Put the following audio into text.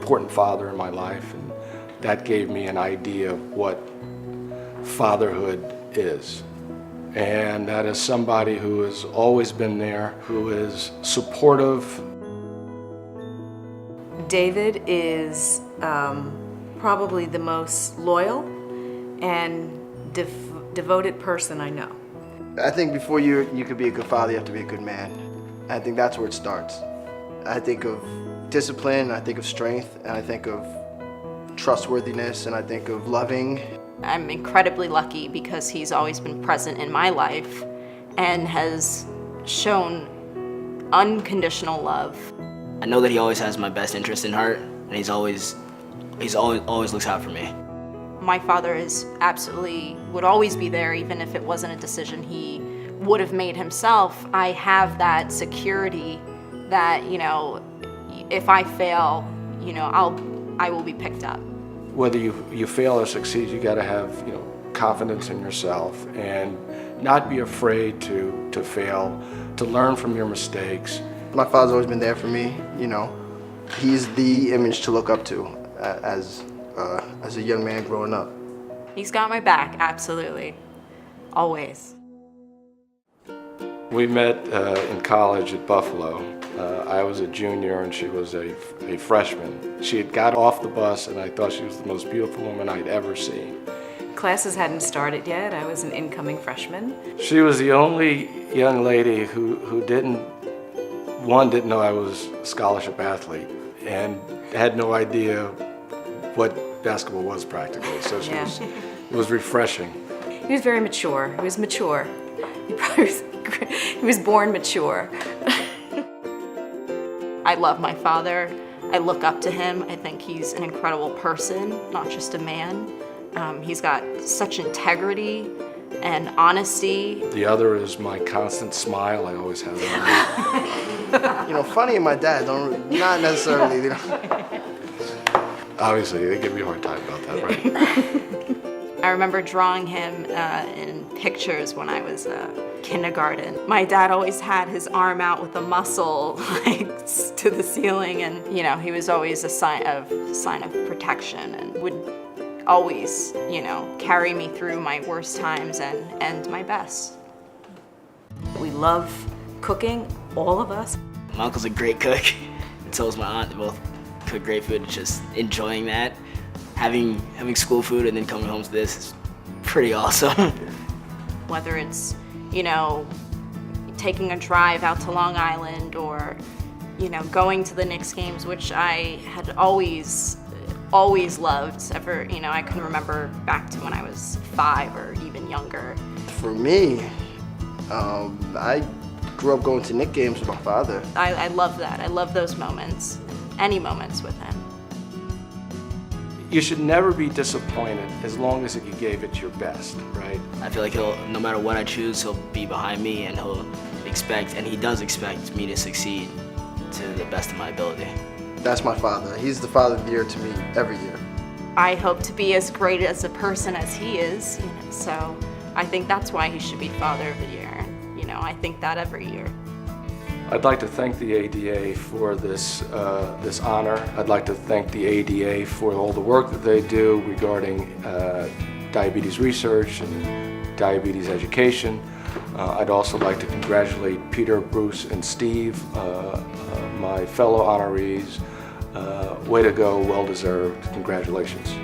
important father in my life, and that gave me an idea of what fatherhood is. And that is somebody who has always been there, who is supportive. David is probably the most loyal and devoted person I know. I think before you could be a good father, you have to be a good man. I think that's where it starts. I think of discipline, I think of strength, and I think of trustworthiness, and I think of loving. I'm incredibly lucky because he's always been present in my life and has shown unconditional love. I know that he always has my best interest in heart, and he's always looks out for me. My father would always be there, even if it wasn't a decision he would have made himself. I have that security that, if I fail, I will be picked up. Whether you fail or succeed, you got to have confidence in yourself and not be afraid to fail, to learn from your mistakes. My father's always been there for me. He's the image to look up to as a young man growing up. He's got my back, absolutely, always. We met in college at Buffalo. I was a junior and she was a freshman. She had got off the bus and I thought she was the most beautiful woman I'd ever seen. Classes hadn't started yet. I was an incoming freshman. She was the only young lady who didn't know I was a scholarship athlete and had no idea what basketball was practically. So it was refreshing. He was very mature. He was mature. He was born mature. I love my father. I look up to him. I think he's an incredible person, not just a man. He's got such integrity and honesty. The other is my constant smile. I always have that. Funny and my dad not necessarily. Obviously, they give me a hard time about that, right? I remember drawing him in pictures when I was kindergarten. My dad always had his arm out with a muscle to the ceiling, and he was always a sign of protection and would always carry me through my worst times and my best. We love cooking, all of us. My uncle's a great cook, and so is my aunt. They both cook great food, and just enjoying that. Having school food and then coming home to this is pretty awesome. Whether it's, taking a drive out to Long Island or, going to the Knicks games, which I had always loved. I can remember back to when I was 5 or even younger. For me, I grew up going to Knicks games with my father. I love that. I love those moments, any moments with him. You should never be disappointed as long as you gave it your best, right? I feel like no matter what I choose, he'll be behind me, and he does expect me to succeed to the best of my ability. That's my father. He's the father of the year to me every year. I hope to be as great as a person as he is, so I think that's why he should be Father of the Year. I think that every year. I'd like to thank the ADA for this honor. I'd like to thank the ADA for all the work that they do regarding diabetes research and diabetes education. I'd also like to congratulate Peter, Bruce, and Steve, my fellow honorees. Way to go, well deserved. Congratulations.